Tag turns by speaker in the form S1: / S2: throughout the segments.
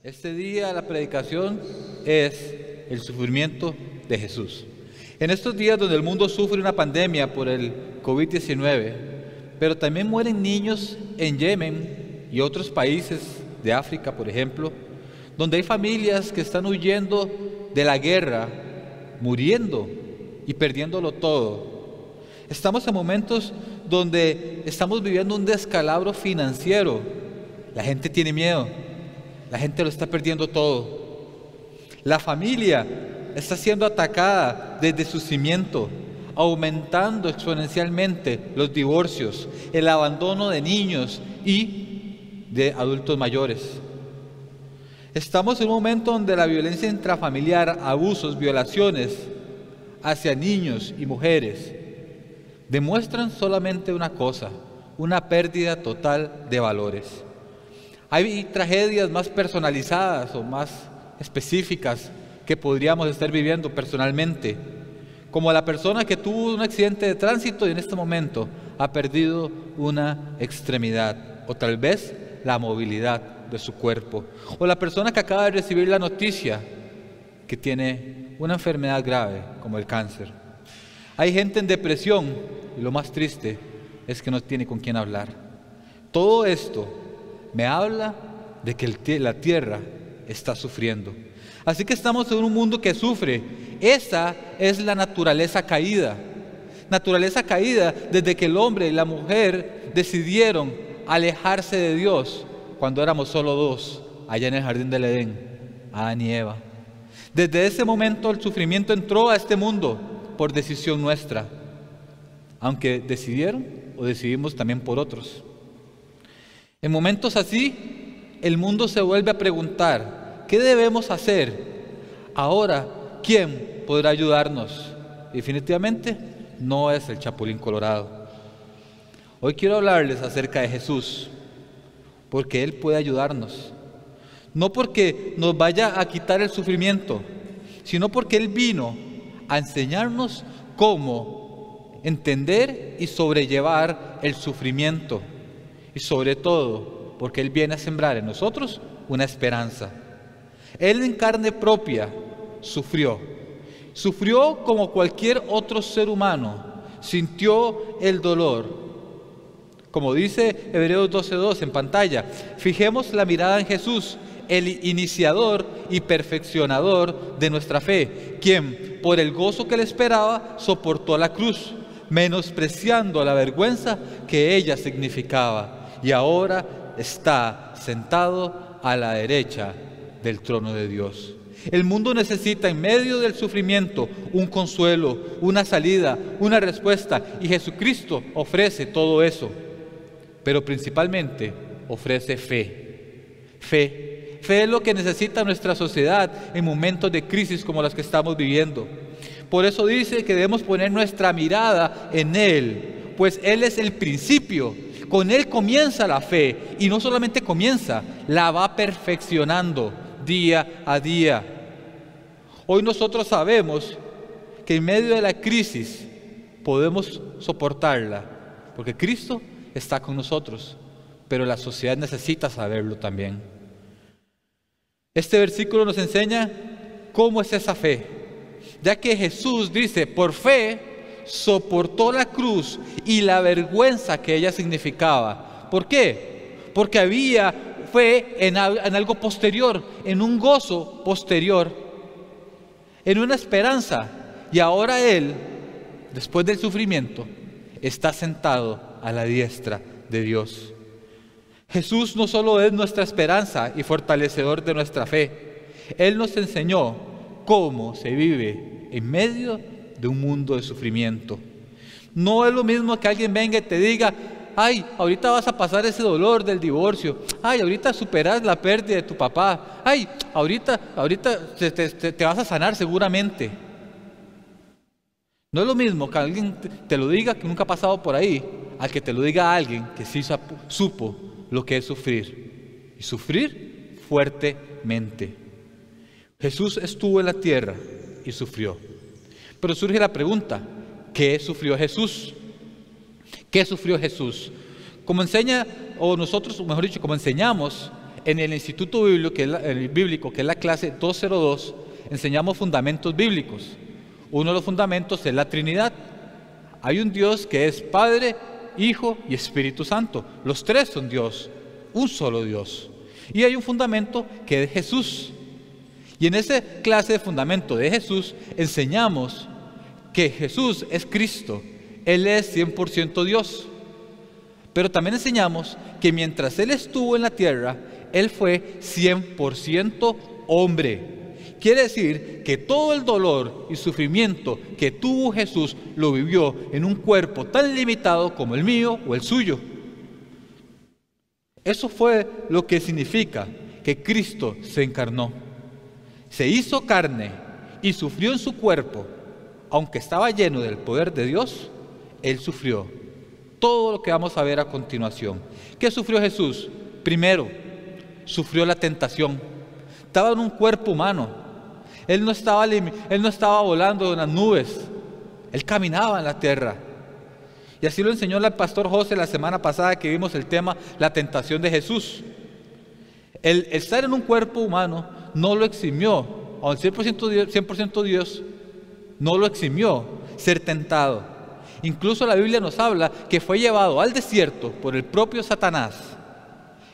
S1: Este día la predicación es el sufrimiento de Jesús. En estos días donde el mundo sufre una pandemia por el COVID-19, pero también mueren niños en Yemen y otros países de África, por ejemplo, donde hay familias que están huyendo de la guerra, muriendo y perdiéndolo todo. Estamos en momentos donde estamos viviendo un descalabro financiero. La gente tiene miedo, la gente lo está perdiendo todo. La familia está siendo atacada desde su cimiento, aumentando exponencialmente los divorcios, el abandono de niños y de adultos mayores. Estamos en un momento donde la violencia intrafamiliar, abusos, violaciones hacia niños y mujeres demuestran solamente una cosa: una pérdida total de valores. Hay tragedias más personalizadas o más específicas que podríamos estar viviendo personalmente, como la persona que tuvo un accidente de tránsito y en este momento ha perdido una extremidad, o tal vez la movilidad de su cuerpo, o la persona que acaba de recibir la noticia que tiene una enfermedad grave como el cáncer. Hay gente en depresión y lo más triste es que no tiene con quién hablar. Todo esto me habla de que la tierra está sufriendo. Así que estamos en un mundo que sufre. Esa es la naturaleza caída. Naturaleza caída desde que el hombre y la mujer decidieron alejarse de Dios cuando éramos solo dos, allá en el jardín del Edén, Adán y Eva. Desde ese momento el sufrimiento entró a este mundo por decisión nuestra, aunque decidieron o decidimos también por otros. En momentos así, el mundo se vuelve a preguntar: ¿qué debemos hacer? Ahora, ¿quién podrá ayudarnos? Definitivamente no es el Chapulín Colorado. Hoy quiero hablarles acerca de Jesús, porque Él puede ayudarnos. No porque nos vaya a quitar el sufrimiento, sino porque Él vino a enseñarnos cómo entender y sobrellevar el sufrimiento. Y sobre todo, porque Él viene a sembrar en nosotros una esperanza. Él en carne propia sufrió. Sufrió como cualquier otro ser humano. Sintió el dolor. Como dice Hebreos 12:2 en pantalla, fijemos la mirada en Jesús, el iniciador y perfeccionador de nuestra fe, quien por el gozo que le esperaba soportó la cruz, menospreciando la vergüenza que ella significaba, y ahora está sentado a la derecha del trono de Dios. El mundo necesita en medio del sufrimiento un consuelo, una salida, una respuesta, y Jesucristo ofrece todo eso, pero principalmente ofrece fe. Fe es lo que necesita nuestra sociedad en momentos de crisis como los que estamos viviendo. Por eso dice que debemos poner nuestra mirada en Él, pues Él es el principio. Con Él comienza la fe, y no solamente comienza, la va perfeccionando día a día. Hoy nosotros sabemos que en medio de la crisis podemos soportarla, porque Cristo está con nosotros, pero la sociedad necesita saberlo también. Este versículo nos enseña cómo es esa fe, ya que Jesús dice: por fe soportó la cruz y la vergüenza que ella significaba. ¿Por qué? Porque fue en algo posterior, en un gozo posterior, en una esperanza. Y ahora Él, después del sufrimiento, está sentado a la diestra de Dios. Jesús no solo es nuestra esperanza y fortalecedor de nuestra fe, Él nos enseñó cómo se vive en medio de un mundo de sufrimiento. No es lo mismo que alguien venga y te diga: ay, ahorita vas a pasar ese dolor del divorcio, ay, ahorita superas la pérdida de tu papá, ay, ahorita te vas a sanar seguramente. No es lo mismo que alguien te lo diga que nunca ha pasado por ahí, al que te lo diga alguien que sí supo lo que es sufrir, y sufrir fuertemente. Jesús estuvo en la tierra y sufrió. Pero surge la pregunta: ¿qué sufrió Jesús? ¿Qué sufrió Jesús? Como enseña o nosotros, mejor dicho, como enseñamos en el Instituto Bíblico, que es la clase 202, enseñamos fundamentos bíblicos. Uno de los fundamentos es la Trinidad. Hay un Dios que es Padre, Hijo y Espíritu Santo. Los tres son Dios, un solo Dios. Y hay un fundamento que es Jesús. Y en esa clase de fundamento de Jesús enseñamos que Jesús es Cristo. Él es 100% Dios. Pero también enseñamos que mientras Él estuvo en la tierra, Él fue 100% hombre. Quiere decir que todo el dolor y sufrimiento que tuvo Jesús lo vivió en un cuerpo tan limitado como el mío o el suyo. Eso fue lo que significa que Cristo se encarnó. Se hizo carne y sufrió en su cuerpo. Aunque estaba lleno del poder de Dios, Él sufrió. Todo lo que vamos a ver a continuación. ¿Qué sufrió Jesús? Primero, sufrió la tentación. Estaba en un cuerpo humano. Él no estaba volando en las nubes. Él caminaba en la tierra. Y así lo enseñó el pastor José la semana pasada que vimos el tema, la tentación de Jesús. El estar en un cuerpo humano no lo eximió, al 100% Dios, no lo eximió ser tentado. Incluso la Biblia nos habla que fue llevado al desierto por el propio Satanás.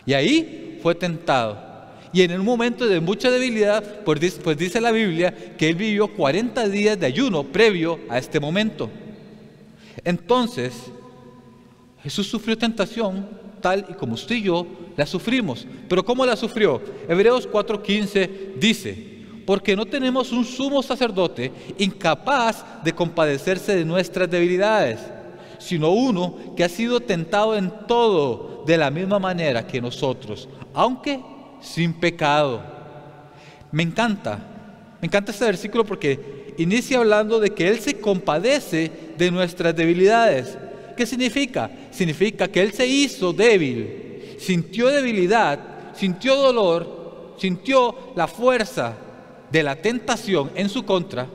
S1: Y ahí fue tentado. Y en un momento de mucha debilidad, pues dice la Biblia que Él vivió 40 días de ayuno previo a este momento. Entonces, Jesús sufrió tentación tal y como usted y yo la sufrimos. ¿Pero cómo la sufrió? Hebreos 4:15 dice: porque no tenemos un sumo sacerdote incapaz de compadecerse de nuestras debilidades, sino uno que ha sido tentado en todo de la misma manera que nosotros, aunque sin pecado. Me encanta este versículo porque inicia hablando de que Él se compadece de nuestras debilidades. ¿Qué significa? Significa que Él se hizo débil, sintió debilidad, sintió dolor, sintió la fuerza de la tentación en su contra,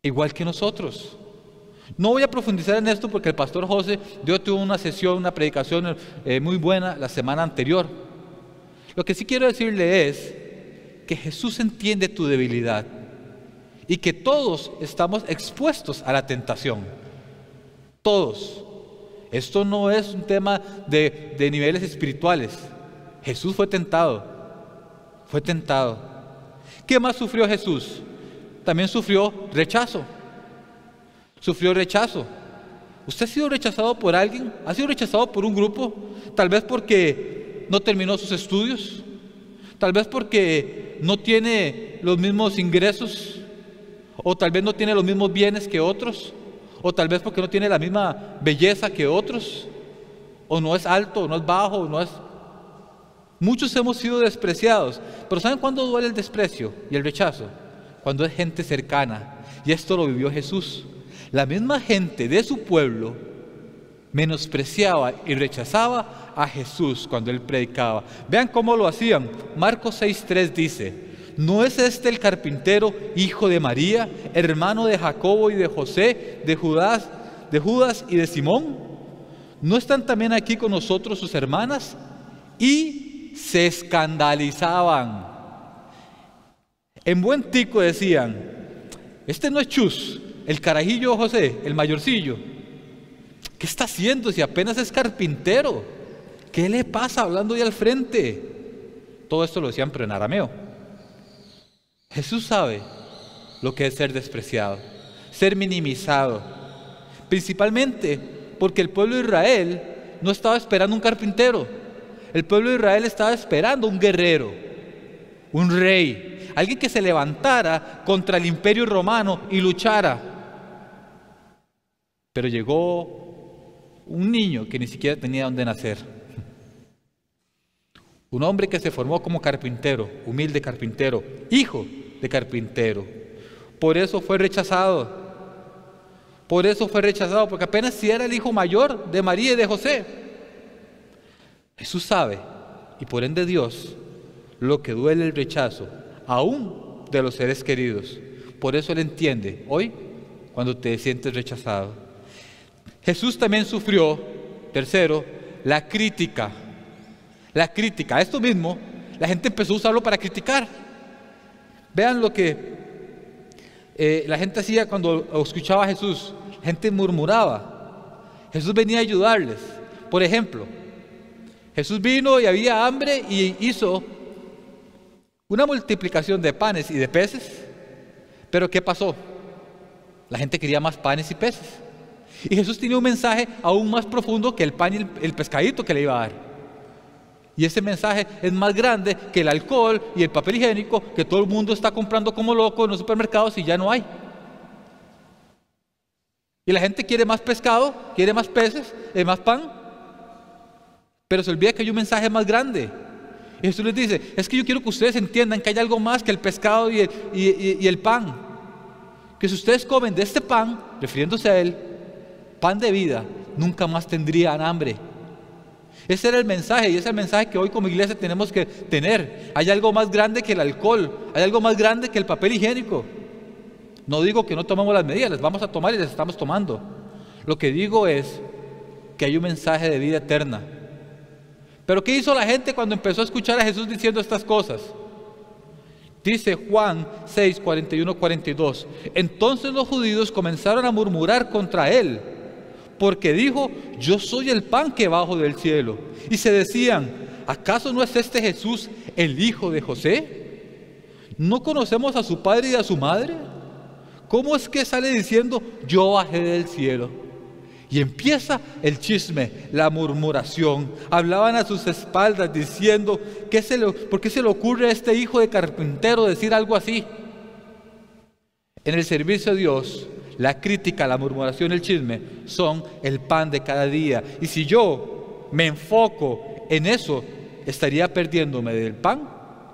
S1: igual que nosotros. No voy a profundizar en esto porque el pastor José tuvo una predicación muy buena la semana anterior. Lo que sí quiero decirle es que Jesús entiende tu debilidad y que todos estamos expuestos a la tentación. Todos. Esto no es un tema de niveles espirituales. Jesús fue tentado. Fue tentado. ¿Qué más sufrió Jesús? También sufrió rechazo. Sufrió rechazo. ¿Usted ha sido rechazado por alguien? ¿Ha sido rechazado por un grupo? Tal vez porque no terminó sus estudios. Tal vez porque no tiene los mismos ingresos. O tal vez no tiene los mismos bienes que otros. O tal vez porque no tiene la misma belleza que otros. O no es alto, o no es bajo, o no es... Muchos hemos sido despreciados. Pero ¿saben cuándo duele el desprecio y el rechazo? Cuando es gente cercana. Y esto lo vivió Jesús. La misma gente de su pueblo menospreciaba y rechazaba a Jesús cuando Él predicaba. Vean cómo lo hacían. Marcos 6:3 dice: ¿no es este el carpintero, hijo de María, hermano de Jacobo y de José, de Judas y de Simón? ¿No están también aquí con nosotros sus hermanas? Y se escandalizaban. En buen tico decían: este no es Chus, el carajillo José, el mayorcillo. ¿Qué está haciendo si apenas es carpintero? ¿Qué le pasa hablando ahí al frente? Todo esto lo decían pero en arameo. Jesús sabe lo que es ser despreciado, ser minimizado, principalmente porque el pueblo de Israel no estaba esperando un carpintero. El pueblo de Israel estaba esperando un guerrero, un rey, alguien que se levantara contra el imperio romano y luchara. Pero llegó un niño que ni siquiera tenía dónde nacer. Un hombre que se formó como carpintero, humilde carpintero, hijo de carpintero. Por eso fue rechazado. Por eso fue rechazado, porque apenas si era el hijo mayor de María y de José. Jesús sabe, y por ende Dios, lo que duele el rechazo, aún de los seres queridos. Por eso Él entiende hoy cuando te sientes rechazado. Jesús también sufrió, tercero, la crítica. La crítica, esto mismo, la gente empezó a usarlo para criticar. Vean lo que la gente hacía cuando escuchaba a Jesús. La gente murmuraba. Jesús venía a ayudarles. Por ejemplo, Jesús vino y había hambre y hizo una multiplicación de panes y de peces. Pero ¿qué pasó? La gente quería más panes y peces. Y Jesús tenía un mensaje aún más profundo que el pan y el pescadito que le iba a dar. Y ese mensaje es más grande que el alcohol y el papel higiénico que todo el mundo está comprando como loco en los supermercados y ya no hay. Y la gente quiere más pescado, quiere más peces, más pan, pero se olvida que hay un mensaje más grande. Y Jesús les dice, es que yo quiero que ustedes entiendan que hay algo más que el pescado y el pan. Que si ustedes comen de este pan, refiriéndose a él, pan de vida, nunca más tendrían hambre. Ese era el mensaje, y ese es el mensaje que hoy como iglesia tenemos que tener. Hay algo más grande que el alcohol, hay algo más grande que el papel higiénico. No digo que no tomemos las medidas, las vamos a tomar y las estamos tomando. Lo que digo es que hay un mensaje de vida eterna. Pero ¿qué hizo la gente cuando empezó a escuchar a Jesús diciendo estas cosas? Dice Juan 6, 41, 42. Entonces los judíos comenzaron a murmurar contra él, porque dijo, yo soy el pan que bajo del cielo. Y se decían, ¿acaso no es este Jesús el hijo de José? ¿No conocemos a su padre y a su madre? ¿Cómo es que sale diciendo, yo bajé del cielo? Y empieza el chisme, la murmuración. Hablaban a sus espaldas diciendo, ¿por qué se le ocurre a este hijo de carpintero decir algo así? En el servicio a Dios, la crítica, la murmuración, el chisme son el pan de cada día. Y si yo me enfoco en eso, estaría perdiéndome del pan,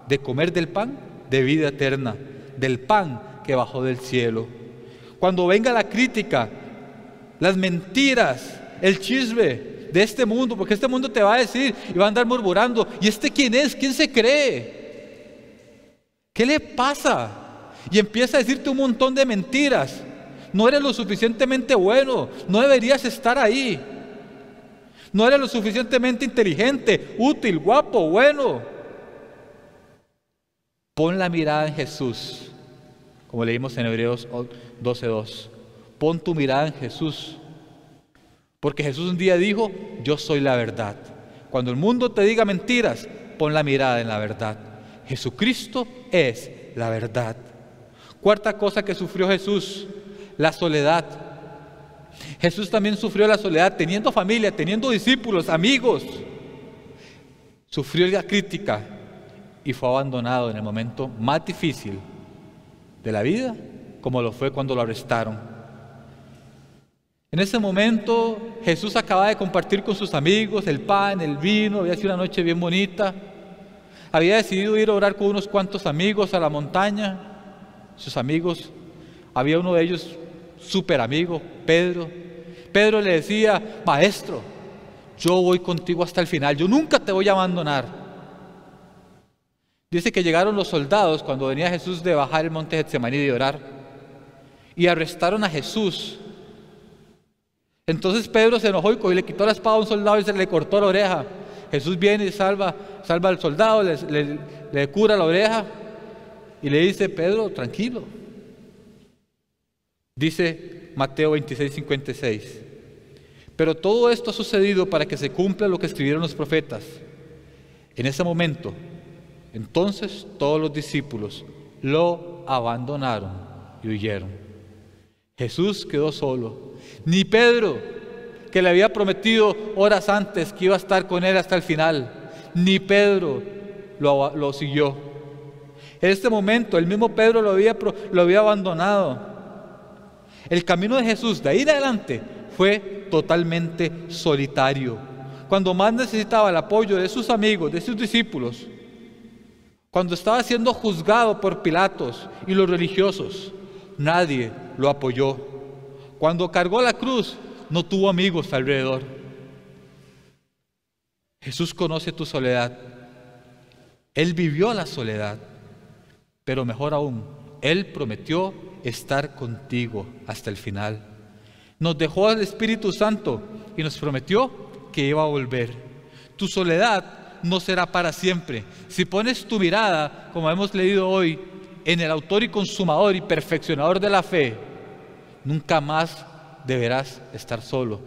S1: de comer del pan de vida eterna, del pan que bajó del cielo. Cuando venga la crítica, las mentiras, el chisme de este mundo, porque este mundo te va a decir y va a andar murmurando, ¿y este quién es? ¿Quién se cree? ¿Qué le pasa? Y empieza a decirte un montón de mentiras. No eres lo suficientemente bueno, no deberías estar ahí. No eres lo suficientemente inteligente, útil, guapo, bueno. Pon la mirada en Jesús, como leímos en Hebreos 12:2. Pon tu mirada en Jesús, porque Jesús un día dijo, yo soy la verdad. Cuando el mundo te diga mentiras, pon la mirada en la verdad. Jesucristo es la verdad. Cuarta cosa que sufrió Jesús, la soledad. Jesús también sufrió la soledad, teniendo familia, teniendo discípulos, amigos. Sufrió la crítica y fue abandonado en el momento más difícil de la vida, como lo fue cuando lo arrestaron. En ese momento Jesús acababa de compartir con sus amigos el pan, el vino, había sido una noche bien bonita. Había decidido ir a orar con unos cuantos amigos a la montaña. Sus amigos, había uno de ellos súper amigo, Pedro. Pedro le decía, maestro, yo voy contigo hasta el final, yo nunca te voy a abandonar. Dice que llegaron los soldados cuando venía Jesús de bajar el monte Getsemaní y de orar, y arrestaron a Jesús. Entonces Pedro se enojó y le quitó la espada a un soldado y se le cortó la oreja. Jesús viene y salva al soldado, le cura la oreja y le dice, Pedro, tranquilo. Dice Mateo 26:56. Pero todo esto ha sucedido para que se cumpla lo que escribieron los profetas. En ese momento, entonces todos los discípulos lo abandonaron y huyeron. Jesús quedó solo. Ni Pedro, que le había prometido horas antes que iba a estar con él hasta el final, ni Pedro lo siguió. En este momento, el mismo Pedro lo había abandonado. El camino de Jesús de ahí en adelante fue totalmente solitario. Cuando más necesitaba el apoyo de sus amigos, de sus discípulos, cuando estaba siendo juzgado por Pilatos y los religiosos, nadie lo apoyó. Cuando cargó la cruz, no tuvo amigos alrededor. Jesús conoce tu soledad. Él vivió la soledad, pero mejor aún, Él prometió estar contigo hasta el final. Nos dejó el Espíritu Santo y nos prometió porque iba a volver. Tu soledad no será para siempre. Si pones tu mirada, como hemos leído hoy, en el autor y consumador y perfeccionador de la fe, nunca más deberás estar solo.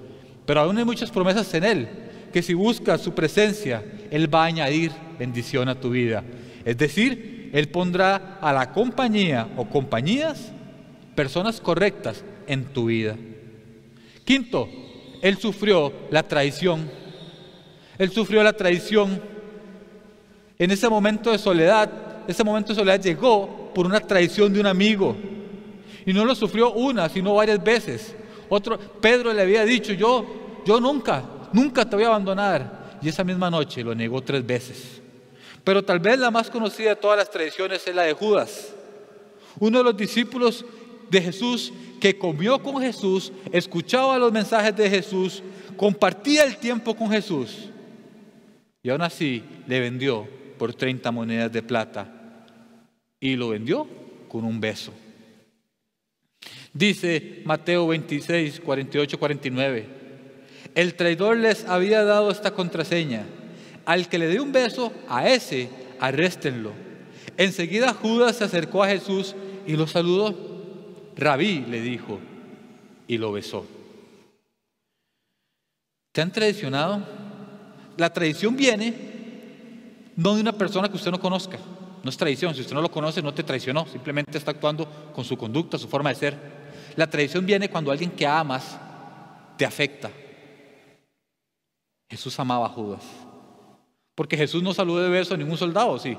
S1: Pero aún hay muchas promesas en Él, que si buscas su presencia, Él va a añadir bendición a tu vida. Es decir, Él pondrá a la compañía o compañías, personas correctas en tu vida. Quinto, Él sufrió la traición. Él sufrió la traición. En ese momento de soledad llegó por una traición de un amigo. Y no lo sufrió una, sino varias veces. Pedro le había dicho, yo nunca te voy a abandonar. Y esa misma noche lo negó 3 veces. Pero tal vez la más conocida de todas las traiciones es la de Judas, uno de los discípulos de Jesús que comió con Jesús, escuchaba los mensajes de Jesús, compartía el tiempo con Jesús, y aún así le vendió por 30 monedas de plata, y lo vendió con un beso. Dice Mateo 26, 48, 49, el traidor les había dado esta contraseña: al que le dé un beso, a ese arréstenlo. Enseguida Judas se acercó a Jesús y lo saludó. Rabí, le dijo, y lo besó. ¿Te han traicionado? La traición viene no de una persona que usted no conozca. No es traición. Si usted no lo conoce, no te traicionó. Simplemente está actuando con su conducta, su forma de ser. La traición viene cuando alguien que amas te afecta. Jesús amaba a Judas. Porque Jesús no saludó de beso a ningún soldado, ¿sí?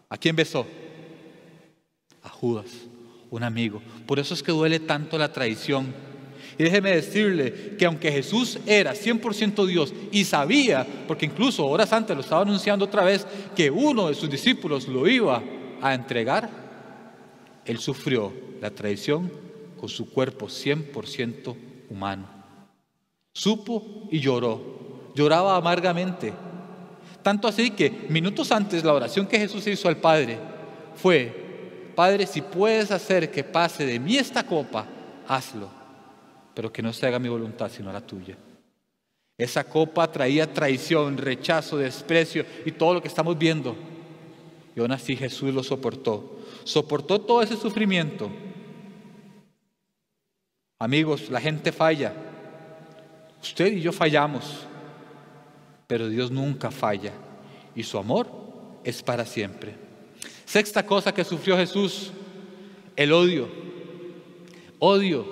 S1: ¿A quién besó? A Judas, un amigo. Por eso es que duele tanto la traición. Y déjeme decirle que aunque Jesús era 100% Dios y sabía, porque incluso horas antes lo estaba anunciando otra vez, que uno de sus discípulos lo iba a entregar, Él sufrió la traición con su cuerpo 100% humano. Supo y lloró. Lloraba amargamente. Tanto así que minutos antes la oración que Jesús hizo al Padre fue: Padre, si puedes hacer que pase de mí esta copa, hazlo, pero que no se haga mi voluntad sino la tuya. Esa copa traía traición, rechazo, desprecio y todo lo que estamos viendo. Y aún así Jesús lo soportó. Soportó todo ese sufrimiento. Amigos, la gente falla. Usted y yo fallamos. Pero Dios nunca falla y su amor es para siempre. Sexta cosa que sufrió Jesús: el odio. Odio.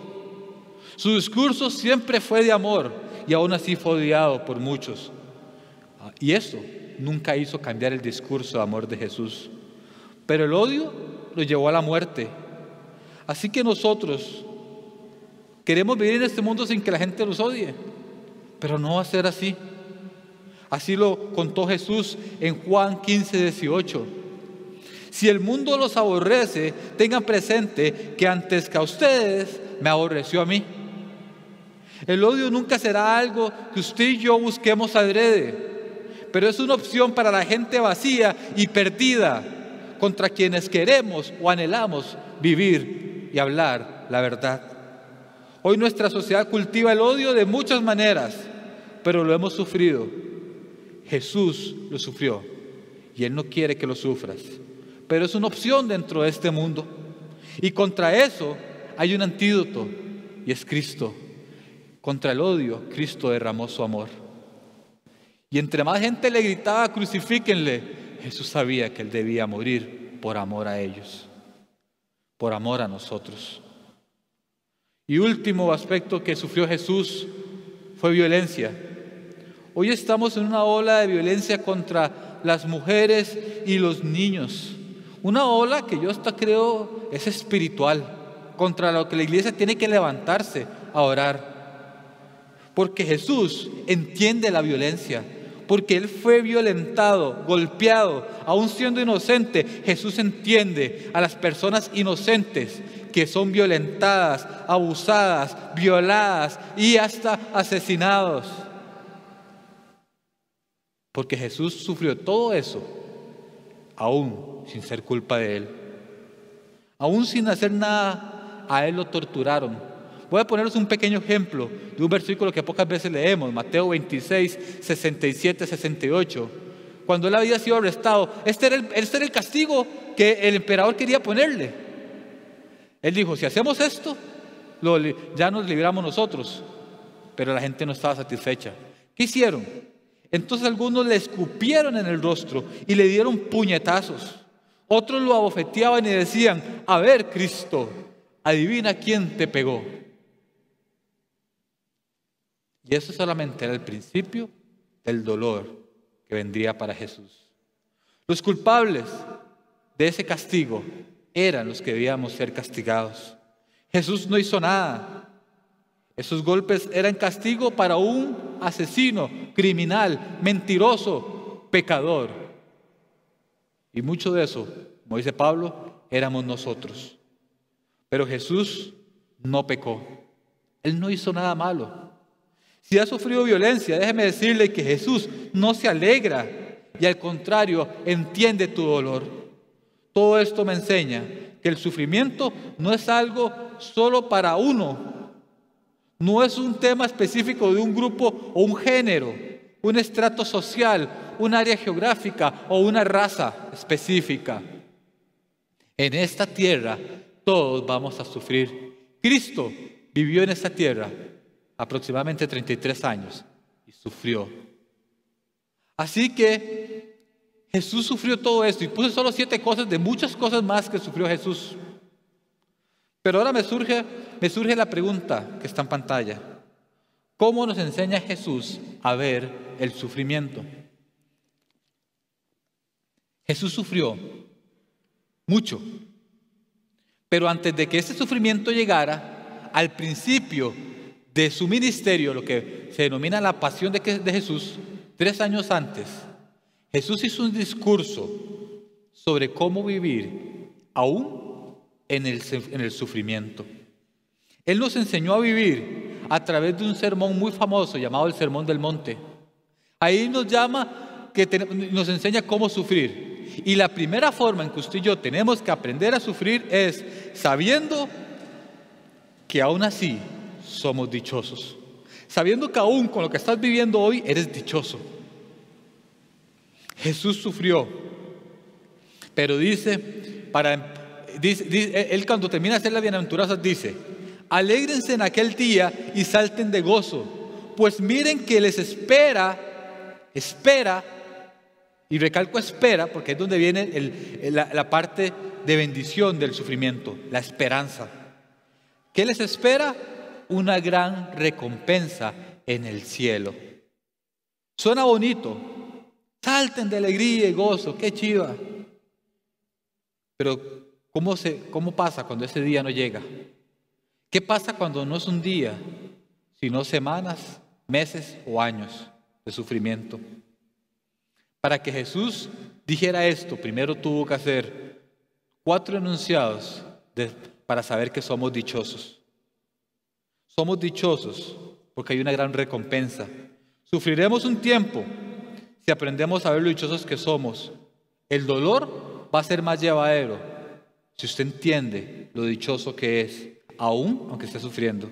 S1: Su discurso siempre fue de amor y aún así fue odiado por muchos. Y eso nunca hizo cambiar el discurso de amor de Jesús. Pero el odio lo llevó a la muerte. Así que nosotros queremos vivir en este mundo sin que la gente nos odie, pero no va a ser así. Así lo contó Jesús en Juan 15, 18. Si el mundo los aborrece, tengan presente que antes que a ustedes me aborreció a mí. El odio nunca será algo que usted y yo busquemos adrede, pero es una opción para la gente vacía y perdida, contra quienes queremos o anhelamos vivir y hablar la verdad. Hoy nuestra sociedad cultiva el odio de muchas maneras, pero lo hemos sufrido. Jesús lo sufrió y Él no quiere que lo sufras, pero es una opción dentro de este mundo. Y contra eso hay un antídoto y es Cristo. Contra el odio, Cristo derramó su amor. Y entre más gente le gritaba crucifíquenle, Jesús sabía que Él debía morir por amor a ellos, por amor a nosotros. Y último aspecto que sufrió Jesús fue violencia. Hoy estamos en una ola de violencia contra las mujeres y los niños. Una ola que yo hasta creo es espiritual, contra lo que la iglesia tiene que levantarse a orar. Porque Jesús entiende la violencia, porque Él fue violentado, golpeado, aún siendo inocente. Jesús entiende a las personas inocentes que son violentadas, abusadas, violadas y hasta asesinados. Porque Jesús sufrió todo eso, aún sin ser culpa de Él. Aún sin hacer nada, a Él lo torturaron. Voy a poneros un pequeño ejemplo de un versículo que pocas veces leemos, Mateo 26, 67, 68. Cuando él había sido arrestado, este era el castigo que el emperador quería ponerle. Él dijo, si hacemos esto, ya nos libramos nosotros. Pero la gente no estaba satisfecha. ¿Qué hicieron? Entonces algunos le escupieron en el rostro y le dieron puñetazos. Otros lo abofeteaban y decían, a ver, Cristo, adivina quién te pegó. Y eso solamente era el principio del dolor que vendría para Jesús. Los culpables de ese castigo eran los que debíamos ser castigados. Jesús no hizo nada. Esos golpes eran castigo para un asesino, criminal, mentiroso, pecador. Y mucho de eso, como dice Pablo, éramos nosotros. Pero Jesús no pecó. Él no hizo nada malo. Si ha sufrido violencia, déjeme decirle que Jesús no se alegra y al contrario, entiende tu dolor. Todo esto me enseña que el sufrimiento no es algo solo para uno. No es un tema específico de un grupo o un género, un estrato social, un área geográfica o una raza específica. En esta tierra todos vamos a sufrir. Cristo vivió en esta tierra aproximadamente 33 años y sufrió. Así que Jesús sufrió todo esto y puse solo 7 cosas de muchas cosas más que sufrió Jesús. Pero ahora me surge la pregunta que está en pantalla. ¿Cómo nos enseña Jesús a ver el sufrimiento? Jesús sufrió mucho. Pero antes de que ese sufrimiento llegara, al principio de su ministerio, lo que se denomina la pasión de Jesús, 3 años antes, Jesús hizo un discurso sobre cómo vivir aún en el sufrimiento. Él nos enseñó a vivir a través de un sermón muy famoso llamado el Sermón del Monte. Ahí nos nos enseña cómo sufrir. Y la primera forma en que usted y yo tenemos que aprender a sufrir es sabiendo que aún así somos dichosos. Sabiendo que aún con lo que estás viviendo hoy eres dichoso. Jesús sufrió, pero él cuando termina de hacer las bienaventuranzas dice: alégrense en aquel día y salten de gozo, pues miren que les espera, y recalco espera porque es donde viene la parte de bendición del sufrimiento, la esperanza. ¿Qué les espera? Una gran recompensa en el cielo. Suena bonito, salten de alegría y gozo, qué chiva. Pero ¿cómo pasa cuando ese día no llega? ¿Qué pasa cuando no es un día, sino semanas, meses o años de sufrimiento? Para que Jesús dijera esto, primero tuvo que hacer 4 enunciados para saber que somos dichosos. Somos dichosos porque hay una gran recompensa. Sufriremos un tiempo si aprendemos a ver lo dichosos que somos. El dolor va a ser más llevadero si usted entiende lo dichoso que es, aún aunque esté sufriendo.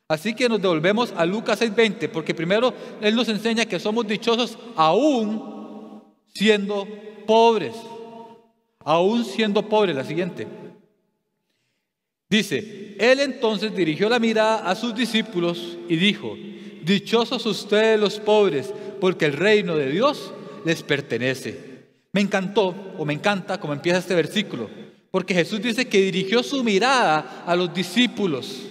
S1: Así que nos devolvemos a Lucas 6:20, porque primero Él nos enseña que somos dichosos aún siendo pobres. Aún siendo pobres, la siguiente. Dice: Él entonces dirigió la mirada a sus discípulos y dijo: dichosos ustedes los pobres, porque el reino de Dios les pertenece. Me encanta cómo empieza este versículo, porque Jesús dice que dirigió su mirada a los discípulos.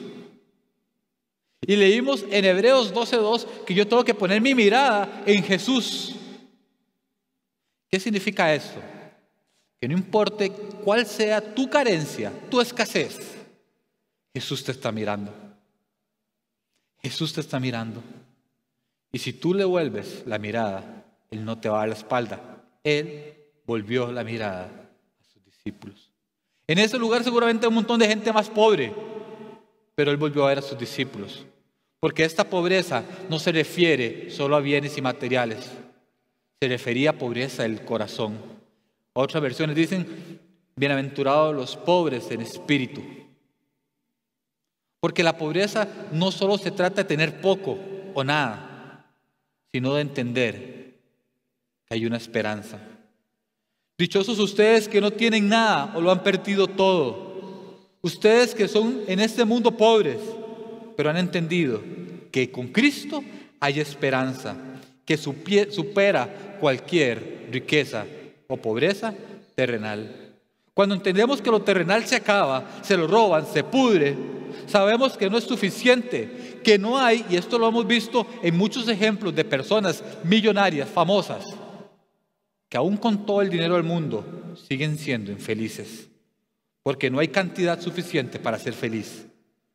S1: Y leímos en Hebreos 12:2 que yo tengo que poner mi mirada en Jesús. ¿Qué significa esto? Que no importe cuál sea tu carencia, tu escasez, Jesús te está mirando. Jesús te está mirando. Y si tú le vuelves la mirada, Él no te va a dar la espalda. Él volvió la mirada a sus discípulos. En ese lugar seguramente hay un montón de gente más pobre, pero Él volvió a ver a sus discípulos. Porque esta pobreza no se refiere solo a bienes y materiales. Se refería a pobreza del corazón. Otras versiones dicen: bienaventurados los pobres en espíritu. Porque la pobreza no solo se trata de tener poco o nada, sino de entender que hay una esperanza. Dichosos ustedes que no tienen nada o lo han perdido todo. Ustedes que son en este mundo pobres, pero han entendido que con Cristo hay esperanza, que supera cualquier riqueza o pobreza terrenal. Cuando entendemos que lo terrenal se acaba, se lo roban, se pudre, sabemos que no es suficiente, que no hay, y esto lo hemos visto en muchos ejemplos de personas millonarias, famosas, que aún con todo el dinero del mundo siguen siendo infelices, porque no hay cantidad suficiente para ser feliz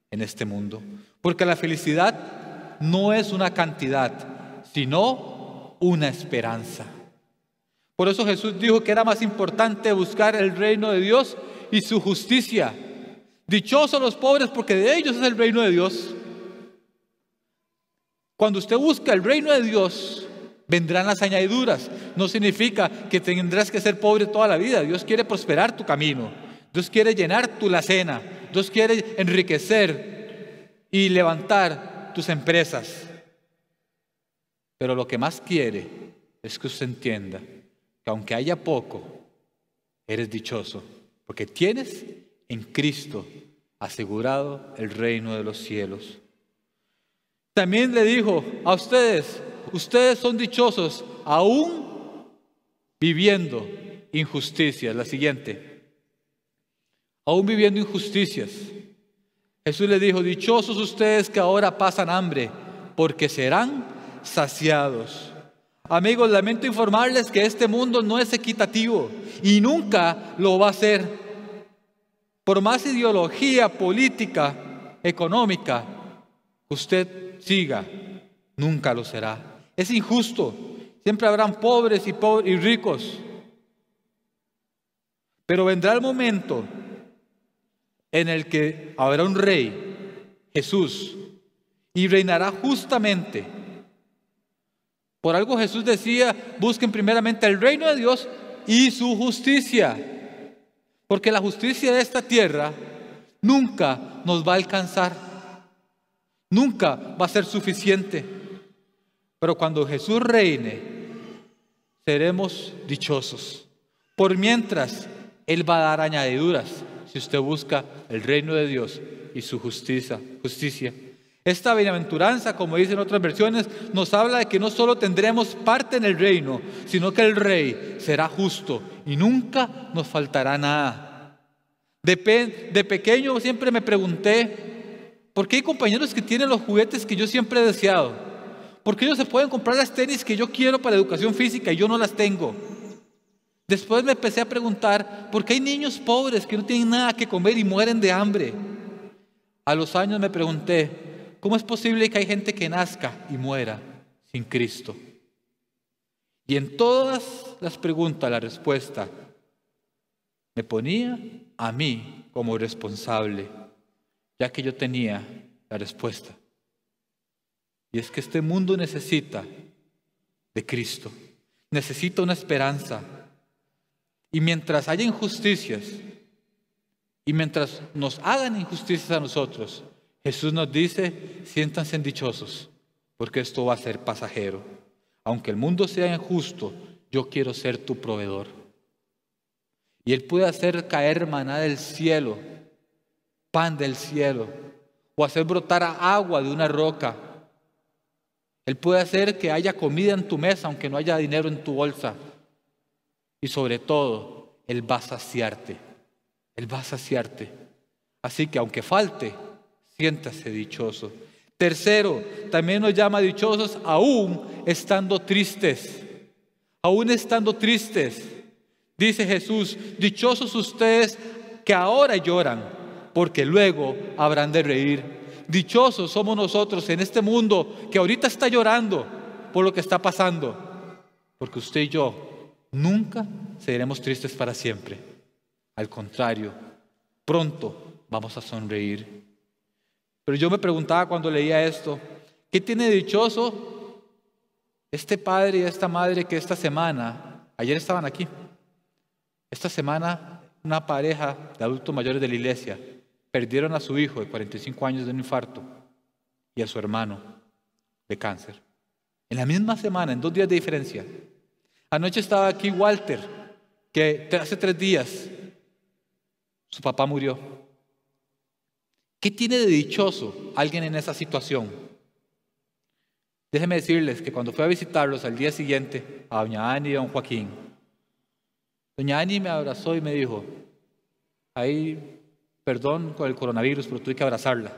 S1: en este mundo. Porque la felicidad no es una cantidad, sino una esperanza. Por eso Jesús dijo que era más importante buscar el reino de Dios y su justicia. Dichosos los pobres, porque de ellos es el reino de Dios. Cuando usted busca el reino de Dios, vendrán las añadiduras. No significa que tendrás que ser pobre toda la vida. Dios quiere prosperar tu camino. Dios quiere llenar tu alacena. Dios quiere enriquecer y levantar tus empresas. Pero lo que más quiere es que usted entienda que aunque haya poco, eres dichoso, porque tienes en Cristo asegurado el reino de los cielos. También le dijo a ustedes, ustedes son dichosos aún viviendo injusticias. La siguiente, aún viviendo injusticias. Jesús le dijo, dichosos ustedes que ahora pasan hambre, porque serán saciados. Amigos, lamento informarles que este mundo no es equitativo y nunca lo va a ser. Por más ideología política, económica, usted siga, nunca lo será. Es injusto. Siempre habrán pobres y ricos. Pero vendrá el momento en el que habrá un rey, Jesús, y reinará justamente. Por algo Jesús decía, busquen primeramente el reino de Dios y su justicia. Porque la justicia de esta tierra nunca nos va a alcanzar. Nunca va a ser suficiente. Pero cuando Jesús reine, seremos dichosos. Por mientras, Él va a dar añadiduras si usted busca el reino de Dios y su justicia. Esta bienaventuranza, como dicen otras versiones, nos habla de que no solo tendremos parte en el reino, sino que el rey será justo y nunca nos faltará nada. De pequeño siempre me pregunté, ¿por qué hay compañeros que tienen los juguetes que yo siempre he deseado? ¿Por qué ellos se pueden comprar las tenis que yo quiero para educación física y yo no las tengo? Después me empecé a preguntar, ¿por qué hay niños pobres que no tienen nada que comer y mueren de hambre? A los años me pregunté, ¿cómo es posible que hay gente que nazca y muera sin Cristo? Y en todas las preguntas, la respuesta me ponía a mí como responsable, ya que yo tenía la respuesta. Y es que este mundo necesita de Cristo, necesita una esperanza. Y mientras haya injusticias, y mientras nos hagan injusticias a nosotros, Jesús nos dice, siéntanse dichosos, porque esto va a ser pasajero. Aunque el mundo sea injusto, yo quiero ser tu proveedor. Y Él puede hacer caer maná del cielo, pan del cielo, o hacer brotar agua de una roca. Él puede hacer que haya comida en tu mesa, aunque no haya dinero en tu bolsa. Y sobre todo, Él va a saciarte. Él va a saciarte. Así que aunque falte, siéntase dichoso. Tercero, también nos llama dichosos aún estando tristes. Aún estando tristes. Dice Jesús, dichosos ustedes que ahora lloran, porque luego habrán de reír. Dichosos somos nosotros en este mundo que ahorita está llorando por lo que está pasando. Porque usted y yo nunca seremos tristes para siempre. Al contrario, pronto vamos a sonreír. Pero yo me preguntaba cuando leía esto, ¿qué tiene de dichoso este padre y esta madre que esta semana, ayer estaban aquí, esta semana una pareja de adultos mayores de la iglesia perdieron a su hijo de 45 años de un infarto y a su hermano de cáncer. En la misma semana, en 2 días de diferencia. Anoche estaba aquí Walter, que hace 3 días su papá murió. ¿Qué tiene de dichoso alguien en esa situación? Déjenme decirles que cuando fui a visitarlos al día siguiente, a doña Ani y a don Joaquín, doña Ani me abrazó y me dijo, ahí, perdón con el coronavirus, pero tuve que abrazarla.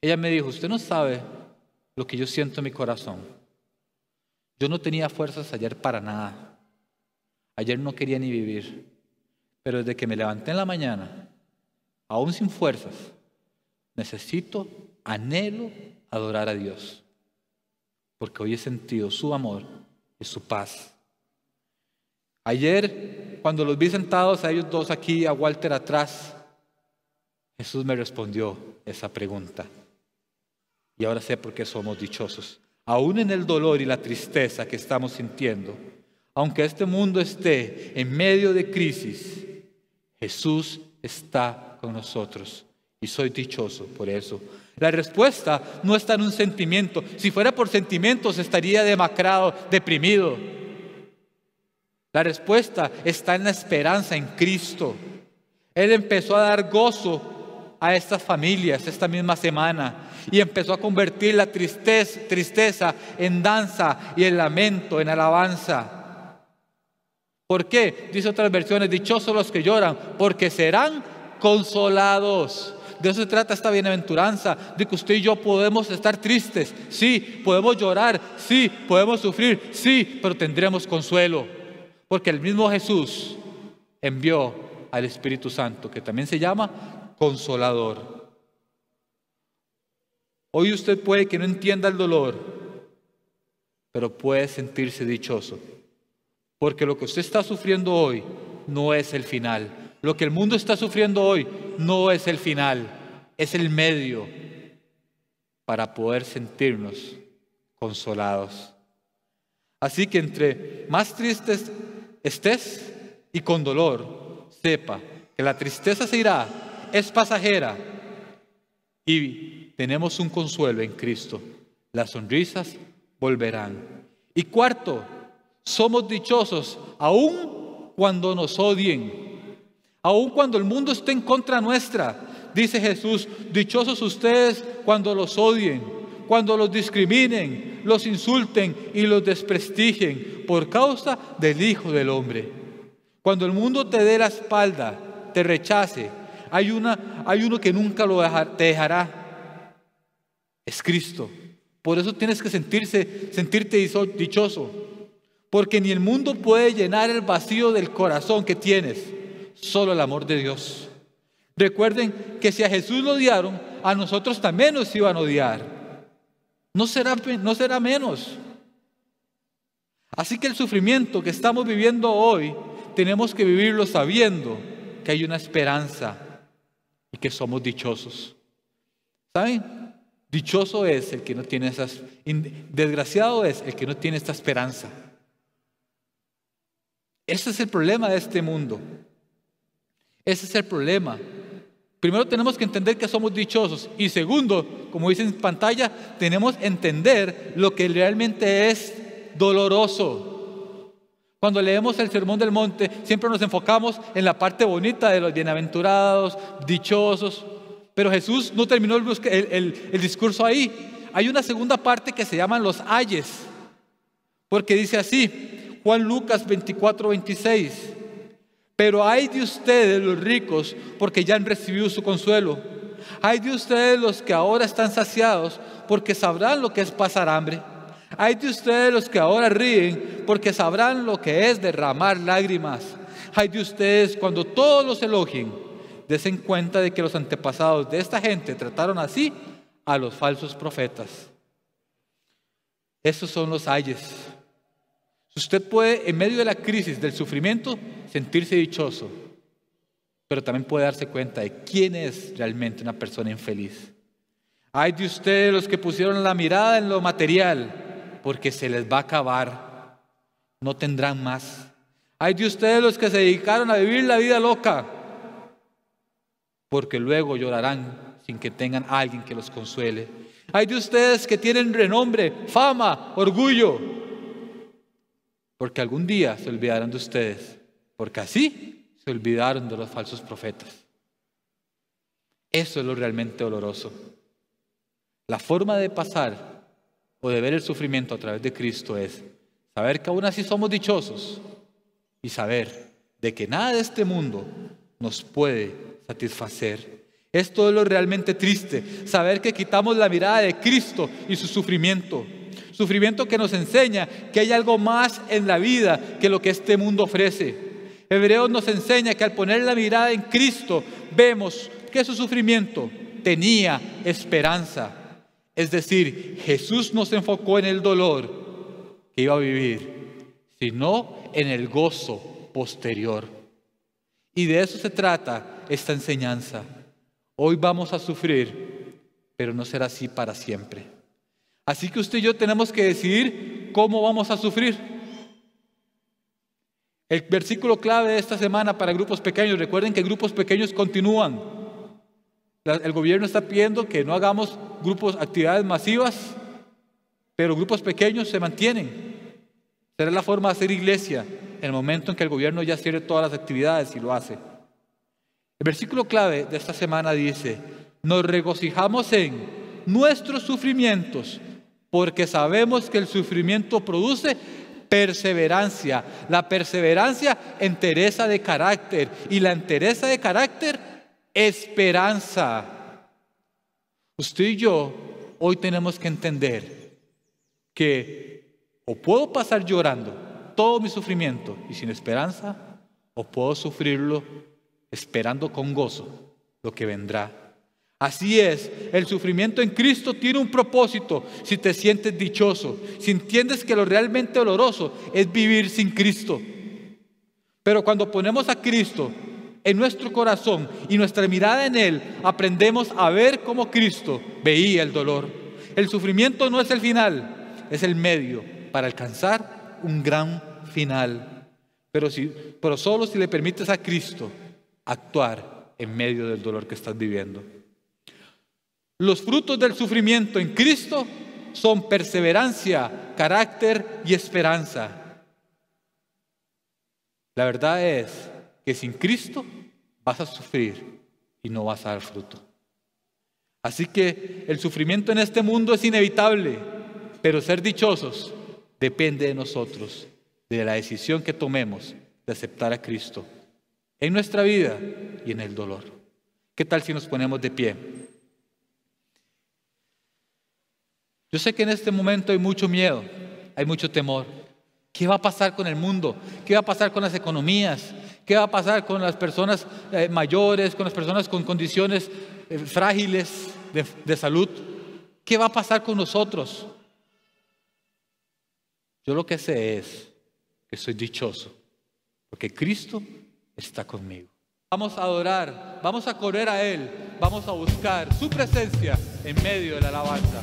S1: Ella me dijo, usted no sabe lo que yo siento en mi corazón. Yo no tenía fuerzas ayer para nada. Ayer no quería ni vivir. Pero desde que me levanté en la mañana, aún sin fuerzas, necesito, anhelo adorar a Dios. Porque hoy he sentido su amor y su paz. Ayer, cuando los vi sentados a ellos dos aquí, a Walter atrás, Jesús me respondió esa pregunta. Y ahora sé por qué somos dichosos. Aún en el dolor y la tristeza que estamos sintiendo, aunque este mundo esté en medio de crisis, Jesús está con nosotros y soy dichoso por eso. La respuesta no está en un sentimiento. Si fuera por sentimientos estaría demacrado, deprimido. La respuesta está en la esperanza en Cristo. Él empezó a dar gozo a estas familias esta misma semana y empezó a convertir la tristeza en danza y en lamento, en alabanza. ¿Por qué? Dice otras versiones, dichosos los que lloran, porque serán consolados. De eso se trata esta bienaventuranza, de que usted y yo podemos estar tristes, sí, podemos llorar, sí, podemos sufrir, sí, pero tendremos consuelo, porque el mismo Jesús envió al Espíritu Santo, que también se llama Consolador. Hoy usted puede que no entienda el dolor, pero puede sentirse dichoso, porque lo que usted está sufriendo hoy no es el final. Lo que el mundo está sufriendo hoy no es el final, es el medio para poder sentirnos consolados. Así que entre más tristes estés y con dolor, sepa que la tristeza se irá, es pasajera y tenemos un consuelo en Cristo. Las sonrisas volverán. Y cuarto, somos dichosos aun cuando nos odien. Aun cuando el mundo esté en contra nuestra, dice Jesús, dichosos ustedes cuando los odien, cuando los discriminen, los insulten y los desprestigien por causa del Hijo del Hombre. Cuando el mundo te dé la espalda, te rechace, hay uno que nunca te dejará. Es Cristo. Por eso tienes que sentirte dichoso, porque ni el mundo puede llenar el vacío del corazón que tienes. Solo el amor de Dios. Recuerden que si a Jesús lo odiaron, a nosotros también nos iban a odiar. No será menos. Así que el sufrimiento que estamos viviendo hoy, tenemos que vivirlo sabiendo que hay una esperanza y que somos dichosos. ¿Saben? Dichoso es el que no tiene desgraciado es el que no tiene esta esperanza. Ese es el problema de este mundo. Ese es el problema. Primero tenemos que entender que somos dichosos. Y segundo, como dice en pantalla, tenemos que entender lo que realmente es doloroso. Cuando leemos el Sermón del Monte, siempre nos enfocamos en la parte bonita de los bienaventurados, dichosos. Pero Jesús no terminó el discurso ahí. Hay una segunda parte que se llaman los ayes. Porque dice así, Juan Lucas 24:26. Pero hay de ustedes los ricos, porque ya han recibido su consuelo. Hay de ustedes los que ahora están saciados, porque sabrán lo que es pasar hambre. Hay de ustedes los que ahora ríen, porque sabrán lo que es derramar lágrimas. Hay de ustedes cuando todos los elogien, desen cuenta de que los antepasados de esta gente trataron así a los falsos profetas. Esos son los ayes. Usted puede, en medio de la crisis, del sufrimiento, sentirse dichoso, pero también puede darse cuenta de quién es realmente una persona infeliz. Hay de ustedes los que pusieron la mirada en lo material, porque se les va a acabar, no tendrán más. Hay de ustedes los que se dedicaron a vivir la vida loca, porque luego llorarán sin que tengan a alguien que los consuele. Hay de ustedes que tienen renombre, fama, orgullo, porque algún día se olvidarán de ustedes, porque así se olvidaron de los falsos profetas. Eso es lo realmente doloroso. La forma de pasar o de ver el sufrimiento a través de Cristo es saber que aún así somos dichosos y saber de que nada de este mundo nos puede satisfacer. Esto es lo realmente triste, saber que quitamos la mirada de Cristo y su sufrimiento. Sufrimiento que nos enseña que hay algo más en la vida que lo que este mundo ofrece. Hebreos nos enseña que al poner la mirada en Cristo, vemos que su sufrimiento tenía esperanza. Es decir, Jesús no se enfocó en el dolor que iba a vivir, sino en el gozo posterior. Y de eso se trata esta enseñanza. Hoy vamos a sufrir, pero no será así para siempre. Así que usted y yo tenemos que decidir cómo vamos a sufrir. El versículo clave de esta semana para grupos pequeños, recuerden que grupos pequeños continúan. El gobierno está pidiendo que no hagamos actividades masivas, pero grupos pequeños se mantienen. Será la forma de hacer iglesia en el momento en que el gobierno ya cierre todas las actividades y lo hace. El versículo clave de esta semana dice: nos regocijamos en nuestros sufrimientos, porque sabemos que el sufrimiento produce perseverancia. La perseverancia, entereza de carácter, y la entereza de carácter, esperanza. Usted y yo hoy tenemos que entender que o puedo pasar llorando todo mi sufrimiento y sin esperanza, o puedo sufrirlo esperando con gozo lo que vendrá. Así es, el sufrimiento en Cristo tiene un propósito. Si te sientes dichoso, si entiendes que lo realmente doloroso es vivir sin Cristo. Pero cuando ponemos a Cristo en nuestro corazón y nuestra mirada en Él, aprendemos a ver como Cristo veía el dolor. El sufrimiento no es el final, es el medio para alcanzar un gran final. Pero solo si le permites a Cristo actuar en medio del dolor que estás viviendo. Los frutos del sufrimiento en Cristo son perseverancia, carácter y esperanza. La verdad es que sin Cristo vas a sufrir y no vas a dar fruto. Así que el sufrimiento en este mundo es inevitable, pero ser dichosos depende de nosotros, de la decisión que tomemos de aceptar a Cristo en nuestra vida y en el dolor. ¿Qué tal si nos ponemos de pie? Yo sé que en este momento hay mucho miedo, hay mucho temor. ¿Qué va a pasar con el mundo? ¿Qué va a pasar con las economías? ¿Qué va a pasar con las personas mayores, con las personas con condiciones frágiles de salud? ¿Qué va a pasar con nosotros? Yo lo que sé es que soy dichoso, porque Cristo está conmigo. Vamos a adorar, vamos a correr a Él, vamos a buscar su presencia en medio de la alabanza.